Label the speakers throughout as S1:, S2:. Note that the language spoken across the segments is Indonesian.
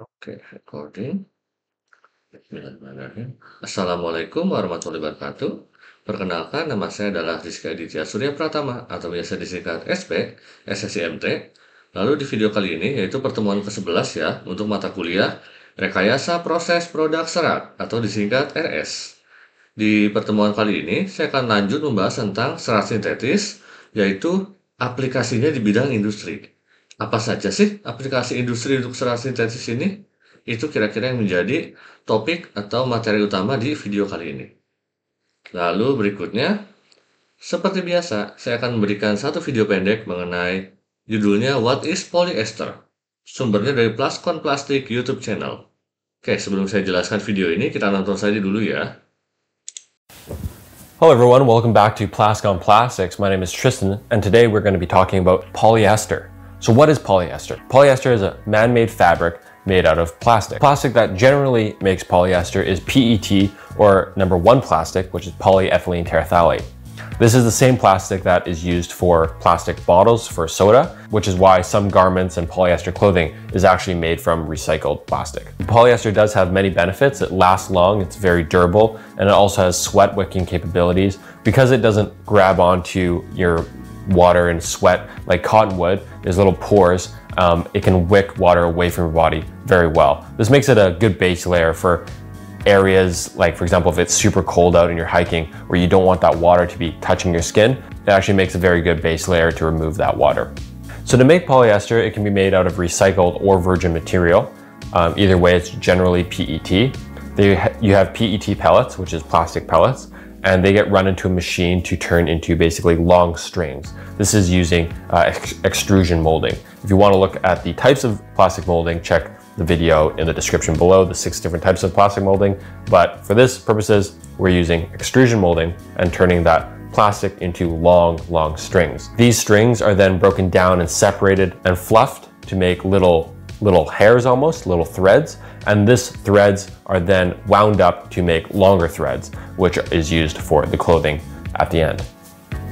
S1: Oke, recording. Bismillahirrahmanirrahim. Assalamualaikum warahmatullahi wabarakatuh. Perkenalkan, nama saya adalah Rizky Aditya Surya Pratama atau biasa disingkat SP, SSIMT. Lalu di video kali ini yaitu pertemuan ke-11 ya untuk mata kuliah Rekayasa Proses Produk Serat atau disingkat RS. Di pertemuan kali ini saya akan lanjut membahas tentang serat sintetis, yaitu aplikasinya di bidang industri. Apa saja sih aplikasi industri untuk serat sintetis ini? Itu kira-kira yang menjadi topik atau materi utama di video kali ini. Lalu berikutnya, seperti biasa, saya akan memberikan satu video pendek mengenai judulnya What is Polyester? Sumbernya dari Plascon Plastic YouTube channel. Oke, sebelum saya jelaskan video ini, kita nonton saja dulu ya.
S2: Hello everyone, welcome back to Plascon Plastics. My name is Tristan, and today we're going to be talking about polyester. So what is polyester? Polyester is a man-made fabric made out of plastic. Plastic that generally makes polyester is PET, or number 1 plastic, which is polyethylene terephthalate. This is the same plastic that is used for plastic bottles for soda, which is why some garments and polyester clothing is actually made from recycled plastic. Polyester does have many benefits. It lasts long, it's very durable, and it also has sweat wicking capabilities. Because it doesn't grab onto your water and sweat like cotton would, there's little pores, it can wick water away from your body very well. This makes it a good base layer for areas like, for example, if it's super cold out and you're hiking where you don't want that water to be touching your skin, it actually makes a very good base layer to remove that water. So to make polyester, it can be made out of recycled or virgin material. Either way, it's generally PET. You have PET pellets, which is plastic pellets, and they get run into a machine to turn into basically long strings. This is using extrusion molding. If you want to look at the types of plastic molding, check the video in the description below, the 6 different types of plastic molding. But for this purposes, we're using extrusion molding and turning that plastic into long strings. These strings are then broken down and separated and fluffed to make little hairs, almost little threads, and these threads are then wound up to make longer threads, which is used for the clothing at the end.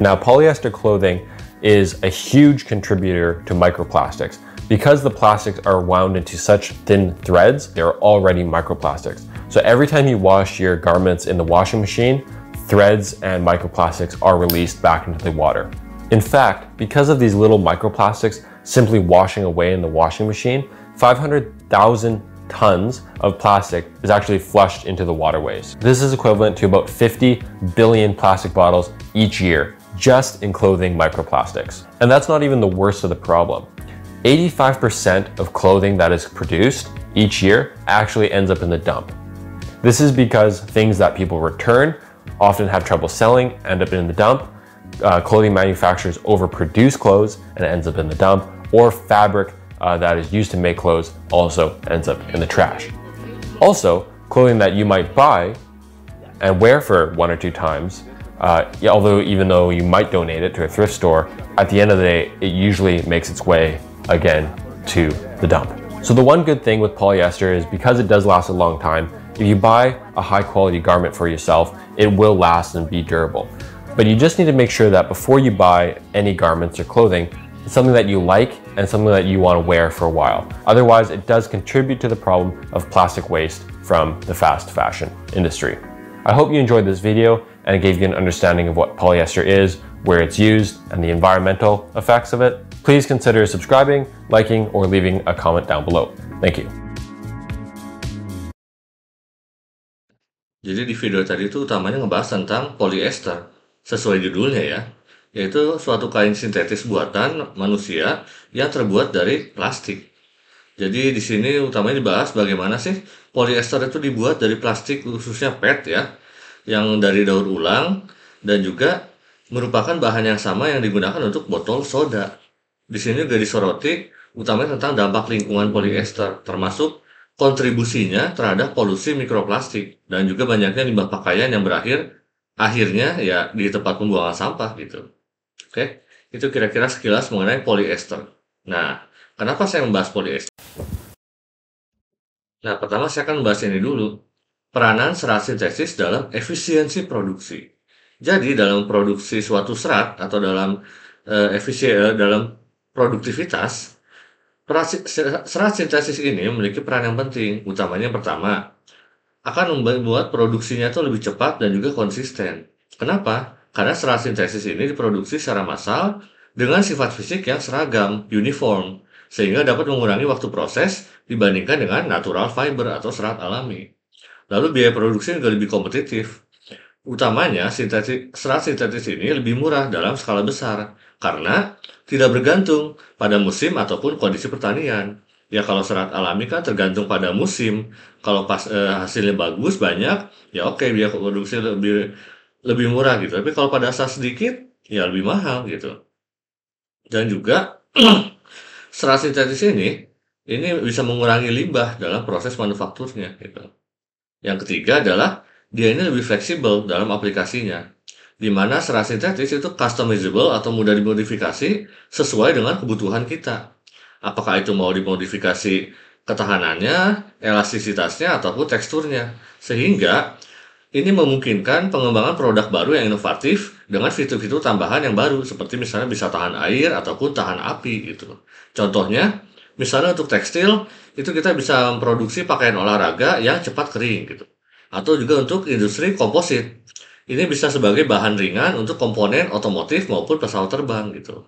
S2: Now, polyester clothing is a huge contributor to microplastics. Because the plastics are wound into such thin threads, they're already microplastics. So every time you wash your garments in the washing machine, threads and microplastics are released back into the water. In fact, because of these little microplastics simply washing away in the washing machine, 500,000 tons of plastic is actually flushed into the waterways. This is equivalent to about 50 billion plastic bottles each year, just in clothing microplastics. And that's not even the worst of the problem. 85% of clothing that is produced each year actually ends up in the dump. This is because things that people return often have trouble selling, end up in the dump. Clothing manufacturers overproduce clothes and it ends up in the dump, or fabric that is used to make clothes also ends up in the trash. Also, clothing that you might buy and wear for 1 or 2 times, even though you might donate it to a thrift store, at the end of the day, it usually makes its way again to the dump. So the one good thing with polyester is because it does last a long time, if you buy a high quality garment for yourself, it will last and be durable. But you just need to make sure that before you buy any garments or clothing, it's something that you like and something that you want to wear for a while. Otherwise, it does contribute to the problem of plastic waste from the fast fashion industry. I hope you enjoyed this video and it gave you an understanding of what polyester is, where it's used, and the environmental effects of it. Please consider subscribing, liking, or leaving a comment down below. Thank you.
S1: Jadi di video tadi itu utamanya ngebahas tentang polyester, sesuai judulnya ya, yaitu suatu kain sintetis buatan manusia yang terbuat dari plastik. Jadi di sini utamanya dibahas bagaimana sih polyester itu dibuat dari plastik, khususnya PET ya, yang dari daur ulang dan juga merupakan bahan yang sama yang digunakan untuk botol soda. Di sini juga disoroti utamanya tentang dampak lingkungan polyester, termasuk kontribusinya terhadap polusi mikroplastik dan juga banyaknya limbah pakaian yang akhirnya ya di tempat pembuangan sampah gitu. Oke, itu kira-kira sekilas mengenai polyester. Nah, kenapa saya membahas polyester? Nah, pertama saya akan membahas ini dulu. Peranan serat sintetis dalam efisiensi produksi. Jadi dalam produksi suatu serat atau dalam produktivitas, Serat sintesis ini memiliki peran yang penting, utamanya yang pertama, akan membuat produksinya itu lebih cepat dan juga konsisten. Kenapa? Karena serat sintesis ini diproduksi secara massal dengan sifat fisik yang seragam, uniform, sehingga dapat mengurangi waktu proses dibandingkan dengan natural fiber atau serat alami. Lalu biaya produksi juga lebih kompetitif. Utamanya, serat sintetis ini lebih murah dalam skala besar karena tidak bergantung pada musim ataupun kondisi pertanian. Ya kalau serat alami kan tergantung pada musim. Kalau hasilnya bagus banyak, ya oke biaya produksi lebih lebih murah gitu. Tapi kalau pada saat sedikit, ya lebih mahal gitu. Dan juga serat sintetis ini bisa mengurangi limbah dalam proses manufakturnya gitu. Yang ketiga adalah dia ini lebih fleksibel dalam aplikasinya, di mana serat sintetis itu customizable atau mudah dimodifikasi sesuai dengan kebutuhan kita. Apakah itu mau dimodifikasi ketahanannya, elastisitasnya, ataupun teksturnya. Sehingga ini memungkinkan pengembangan produk baru yang inovatif dengan fitur-fitur tambahan yang baru, seperti misalnya bisa tahan air ataupun tahan api gitu. Contohnya, misalnya untuk tekstil, itu kita bisa memproduksi pakaian olahraga yang cepat kering gitu. Atau juga untuk industri komposit. Ini bisa sebagai bahan ringan untuk komponen otomotif maupun pesawat terbang gitu.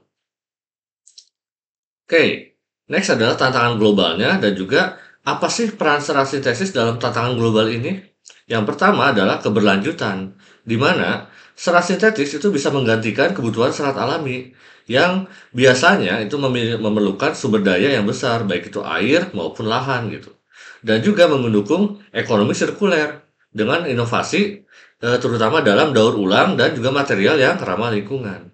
S1: Oke, next adalah tantangan globalnya dan juga apa sih peran serat sintesis dalam tantangan global ini? Yang pertama adalah keberlanjutan, di mana serat sintetis itu bisa menggantikan kebutuhan serat alami yang biasanya itu memerlukan sumber daya yang besar, baik itu air maupun lahan gitu. Dan juga mendukung ekonomi sirkuler dengan inovasi terutama dalam daur ulang dan juga material yang ramah lingkungan.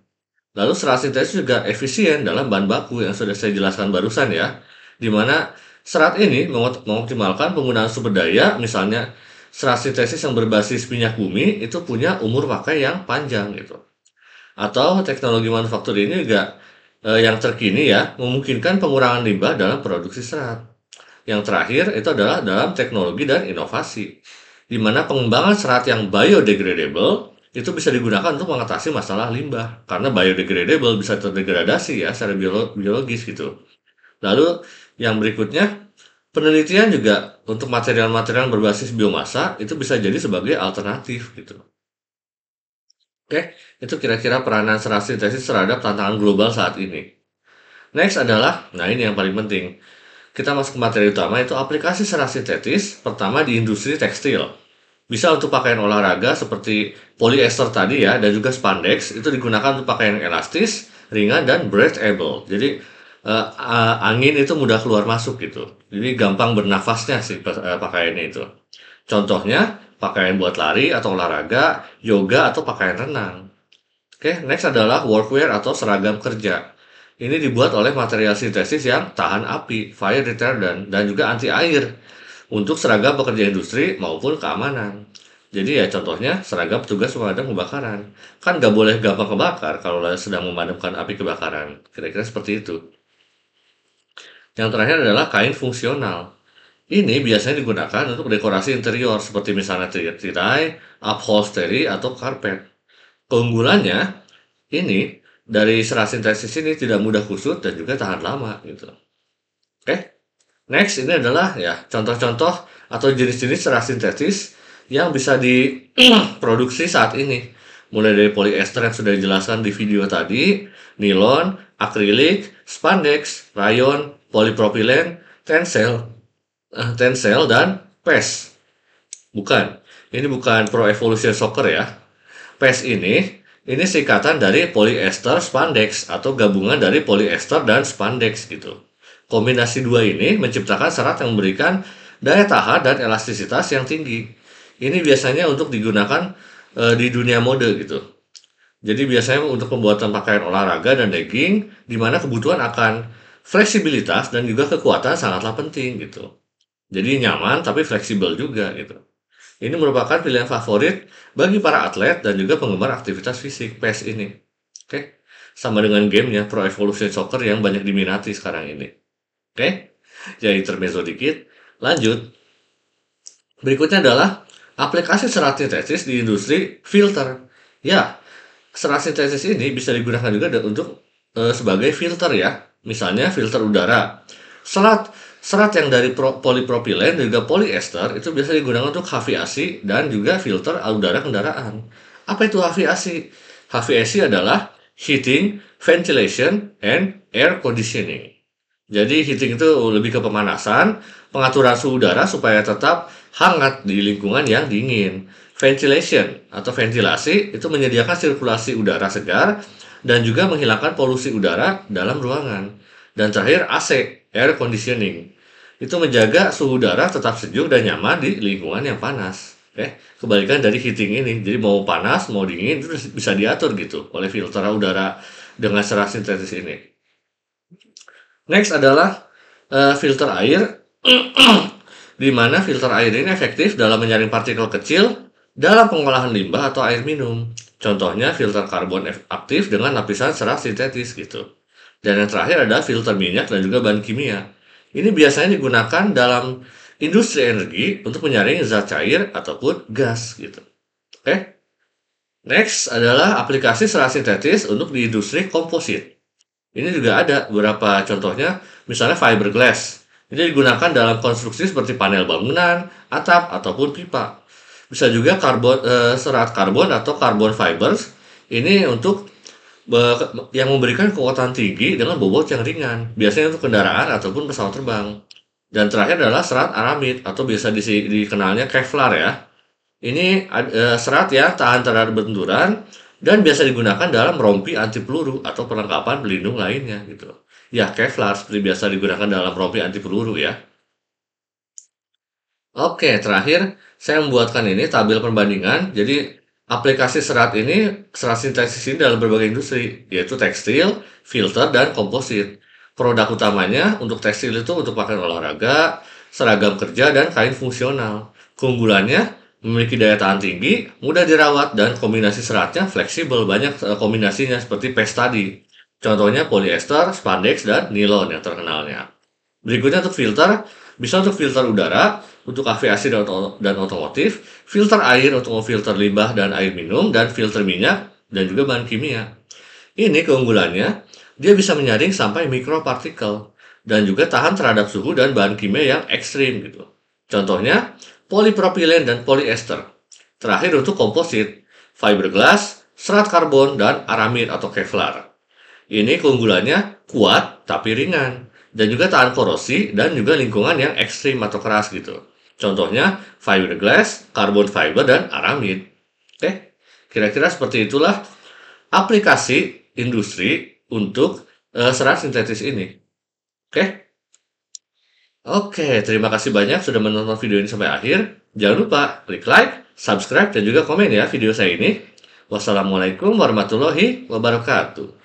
S1: Lalu serat sintetis juga efisien dalam bahan baku yang sudah saya jelaskan barusan ya, di mana serat ini mengoptimalkan penggunaan sumber daya, misalnya serat sintesis yang berbasis minyak bumi itu punya umur pakai yang panjang gitu. Atau teknologi manufaktur ini juga yang terkini ya, memungkinkan pengurangan limbah dalam produksi serat. Yang terakhir itu adalah dalam teknologi dan inovasi, di mana pengembangan serat yang biodegradable itu bisa digunakan untuk mengatasi masalah limbah karena biodegradable bisa terdegradasi ya secara biologis gitu. Lalu yang berikutnya, penelitian juga untuk material-material berbasis biomasa itu bisa jadi sebagai alternatif gitu. Oke, itu kira-kira peranan serat sintesis terhadap tantangan global saat ini. Next adalah, nah ini yang paling penting. Kita masuk ke materi utama, itu aplikasi serat sintetis pertama di industri tekstil. Bisa untuk pakaian olahraga seperti polyester tadi ya, dan juga spandex itu digunakan untuk pakaian elastis, ringan, dan breathable. Jadi angin itu mudah keluar masuk gitu. Jadi gampang bernafasnya sih pakaiannya itu. Contohnya pakaian buat lari atau olahraga, yoga, atau pakaian renang. Oke, next adalah workwear atau seragam kerja. Ini dibuat oleh material sintesis yang tahan api, fire retardant, dan juga anti air untuk seragam pekerja industri maupun keamanan. Jadi ya contohnya seragam petugas pemadam kebakaran. Kan nggak boleh gampang kebakar kalau sedang memadamkan api kebakaran. Kira-kira seperti itu. Yang terakhir adalah kain fungsional. Ini biasanya digunakan untuk dekorasi interior seperti misalnya tirai, upholstery, atau karpet. Keunggulannya, ini dari serat sintesis ini tidak mudah kusut dan juga tahan lama gitu. Oke. Next ini adalah ya contoh-contoh atau jenis-jenis serat sintetis yang bisa diproduksi saat ini. Mulai dari polyester yang sudah dijelaskan di video tadi, nilon, akrilik, spandex, rayon, polipropilen, tencel, dan PES. Bukan, ini bukan Pro Evolution Soccer ya. PES ini singkatan dari polyester spandex atau gabungan dari polyester dan spandex gitu. Kombinasi dua ini menciptakan serat yang memberikan daya tahan dan elastisitas yang tinggi. Ini biasanya untuk digunakan di dunia mode gitu. Jadi biasanya untuk pembuatan pakaian olahraga dan legging, di mana kebutuhan akan fleksibilitas dan juga kekuatan sangatlah penting gitu. Jadi nyaman tapi fleksibel juga gitu. Ini merupakan pilihan favorit bagi para atlet dan juga penggemar aktivitas fisik PES ini. Oke, sama dengan gamenya Pro Evolution Soccer yang banyak diminati sekarang ini. Oke, jadi intermezzo dikit. Lanjut. Berikutnya adalah aplikasi serat sintesis di industri filter. Ya, serat sintesis ini bisa digunakan juga untuk sebagai filter ya. Misalnya filter udara, Serat yang dari polipropilen dan juga polyester itu biasa digunakan untuk aviasi dan juga filter udara kendaraan. Apa itu aviasi? Aviasi adalah heating, ventilation, and air conditioning. Jadi heating itu lebih ke pemanasan, pengaturan suhu udara supaya tetap hangat di lingkungan yang dingin. Ventilation atau ventilasi itu menyediakan sirkulasi udara segar dan juga menghilangkan polusi udara dalam ruangan. Dan terakhir AC, air conditioning. Itu menjaga suhu udara tetap sejuk dan nyaman di lingkungan yang panas. Kebalikan dari heating ini. Jadi mau panas, mau dingin itu bisa diatur gitu oleh filter udara dengan serat sintetis ini. Next adalah filter air, di mana filter air ini efektif dalam menyaring partikel kecil dalam pengolahan limbah atau air minum. Contohnya filter karbon aktif dengan lapisan serat sintetis gitu. Dan yang terakhir adalah filter minyak dan juga bahan kimia. Ini biasanya digunakan dalam industri energi untuk menyaring zat cair ataupun gas gitu. Next adalah aplikasi serat sintetis untuk di industri komposit. Ini juga ada beberapa contohnya, misalnya fiberglass. Ini digunakan dalam konstruksi seperti panel bangunan, atap, ataupun pipa. Bisa juga serat karbon atau carbon fibers. Ini untuk yang memberikan kekuatan tinggi dengan bobot yang ringan. Biasanya untuk kendaraan ataupun pesawat terbang. Dan terakhir adalah serat aramid atau biasa dikenalnya Kevlar ya. Ini serat yang tahan terhadap benturan dan biasa digunakan dalam rompi anti peluru atau perlengkapan pelindung lainnya gitu. Ya, Kevlar seperti biasa digunakan dalam rompi anti peluru ya. Oke, terakhir saya membuatkan ini tabel perbandingan. Jadi aplikasi serat sintetis ini dalam berbagai industri, yaitu tekstil, filter, dan komposit. Produk utamanya untuk tekstil itu untuk pakaian olahraga, seragam kerja, dan kain fungsional. Keunggulannya memiliki daya tahan tinggi, mudah dirawat, dan kombinasi seratnya fleksibel. Banyak kombinasinya seperti paste tadi. Contohnya polyester, spandex, dan nilon yang terkenalnya. Berikutnya untuk filter, bisa untuk filter udara, untuk aviasi dan otomotif, filter air untuk memfilter limbah dan air minum, dan filter minyak, dan juga bahan kimia. Ini keunggulannya, dia bisa menyaring sampai mikropartikel, dan juga tahan terhadap suhu dan bahan kimia yang ekstrim gitu. Contohnya, polipropilen dan polyester. Terakhir untuk komposit, fiberglass, serat karbon, dan aramid atau Kevlar. Ini keunggulannya kuat tapi ringan, dan juga tahan korosi dan juga lingkungan yang ekstrim atau keras gitu. Contohnya fiberglass, carbon fiber, dan aramid. Kira-kira seperti itulah aplikasi industri untuk serat sintetis ini. Oke, terima kasih banyak sudah menonton video ini sampai akhir. Jangan lupa klik like, subscribe, dan juga komen ya video saya ini. Wassalamualaikum warahmatullahi wabarakatuh.